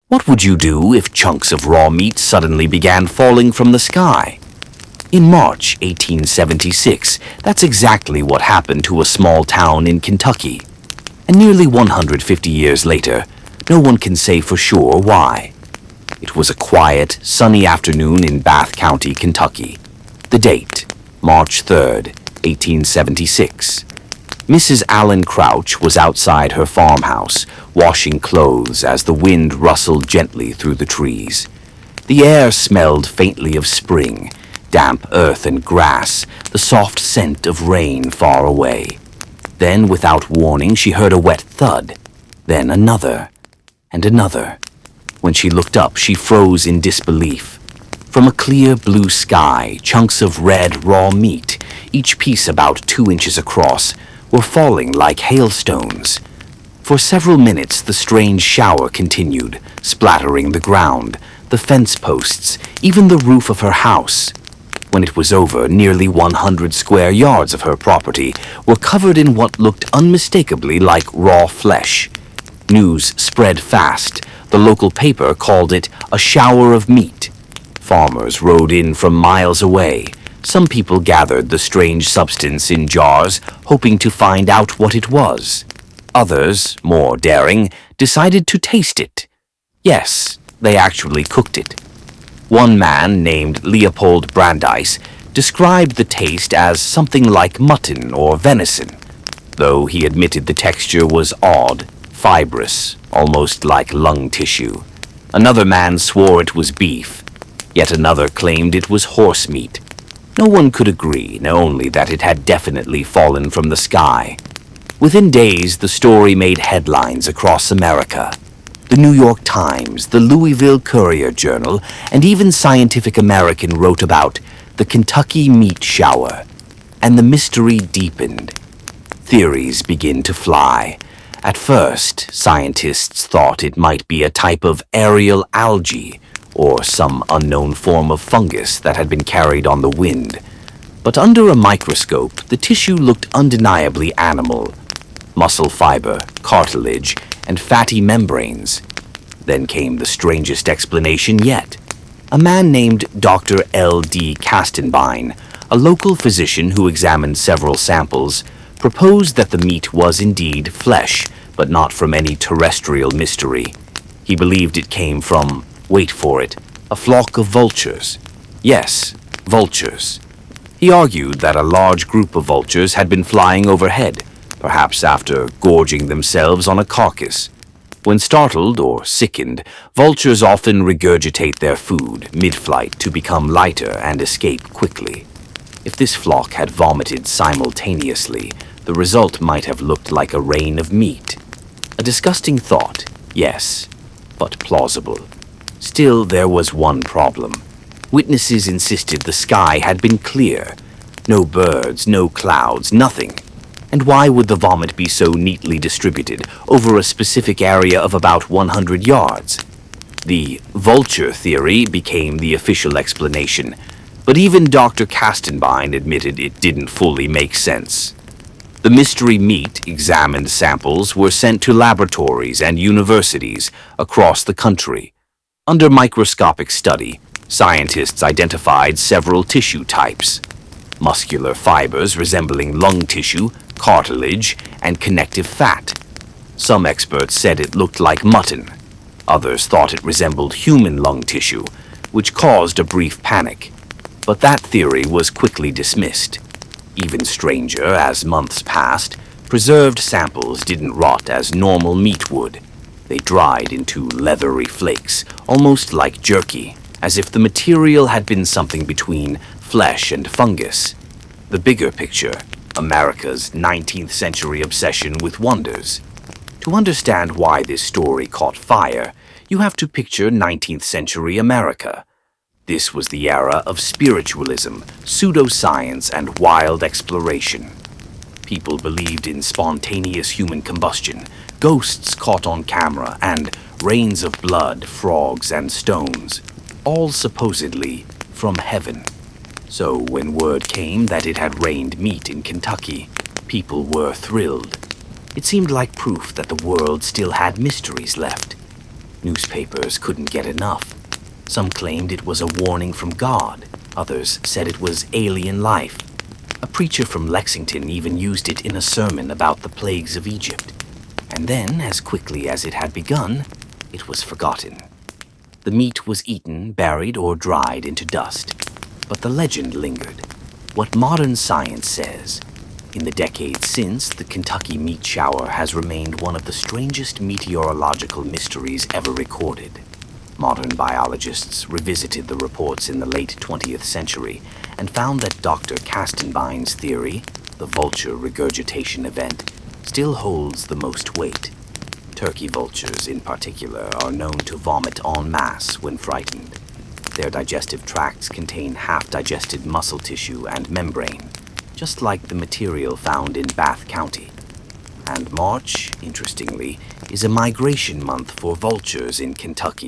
What would you do if chunks of raw meat suddenly began falling from the sky? In March 1876, that's exactly what happened to a small town in Kentucky. And nearly 150 years later, no one can say for sure why. It was a quiet, sunny afternoon in Bath County, Kentucky. The date, March 3rd, 1876. Mrs. Allen Crouch was outside her farmhouse, washing clothes as the wind rustled gently through the trees. The air smelled faintly of spring, damp earth and grass, the soft scent of rain far away. Then, without warning, she heard a wet thud, then another, and another. When she looked up, she froze in disbelief. From a clear blue sky, chunks of red raw meat, each piece about 2 inches across, were falling like hailstones. For several minutes the strange shower continued, splattering the ground, the fence posts, even the roof of her house. When it was over, nearly 100 square yards of her property were covered in what looked unmistakably like raw flesh. News spread fast. The local paper called it a shower of meat. Farmers rode in from miles away. Some people gathered the strange substance in jars, hoping to find out what it was. Others, more daring, decided to taste it. Yes, they actually cooked it. One man, named Leopold Brandeis, described the taste as something like mutton or venison, though he admitted the texture was odd, fibrous, almost like lung tissue. Another man swore it was beef. Yet another claimed it was horse meat. No one could agree, only that it had definitely fallen from the sky. Within days, the story made headlines across America. The New York Times, the Louisville Courier-Journal, and even Scientific American wrote about the Kentucky meat shower. And the mystery deepened. Theories begin to fly. At first, scientists thought it might be a type of aerial algae, or some unknown form of fungus that had been carried on the wind. But under a microscope, the tissue looked undeniably animal. Muscle fiber, cartilage, and fatty membranes. Then came the strangest explanation yet. A man named Dr. L.D. Castenbein, a local physician who examined several samples, proposed that the meat was indeed flesh, but not from any terrestrial mystery. He believed it came from, wait for it, a flock of vultures. Yes, vultures. He argued that a large group of vultures had been flying overhead, perhaps after gorging themselves on a carcass. When startled or sickened, vultures often regurgitate their food mid-flight to become lighter and escape quickly. If this flock had vomited simultaneously, the result might have looked like a rain of meat. A disgusting thought, yes, but plausible. Still, there was one problem. Witnesses insisted the sky had been clear. No birds, no clouds, nothing. And why would the vomit be so neatly distributed over a specific area of about 100 yards? The vulture theory became the official explanation, but even Dr. Castenbein admitted it didn't fully make sense. The mystery meat examined samples were sent to laboratories and universities across the country. Under microscopic study, scientists identified several tissue types. Muscular fibers resembling lung tissue, cartilage, and connective fat. Some experts said it looked like mutton. Others thought it resembled human lung tissue, which caused a brief panic. But that theory was quickly dismissed. Even stranger, as months passed, preserved samples didn't rot as normal meat would. They dried into leathery flakes, almost like jerky, as if the material had been something between flesh and fungus. The bigger picture, America's 19th century obsession with wonders. To understand why this story caught fire, you have to picture 19th century America. This was the era of spiritualism, pseudoscience, and wild exploration. People believed in spontaneous human combustion, ghosts caught on camera, and rains of blood, frogs, and stones, all supposedly from heaven. So when word came that it had rained meat in Kentucky, people were thrilled. It seemed like proof that the world still had mysteries left. Newspapers couldn't get enough. Some claimed it was a warning from God. Others said it was alien life. A preacher from Lexington even used it in a sermon about the plagues of Egypt. And then, as quickly as it had begun, it was forgotten. The meat was eaten, buried, or dried into dust. But the legend lingered. What modern science says: in the decades since, the Kentucky meat shower has remained one of the strangest meteorological mysteries ever recorded. Modern biologists revisited the reports in the late 20th century and found that Dr. Castenbein's theory, the vulture regurgitation event, still holds the most weight. Turkey vultures, in particular, are known to vomit en masse when frightened. Their digestive tracts contain half-digested muscle tissue and membrane, just like the material found in Bath County. And March, interestingly, is a migration month for vultures in Kentucky.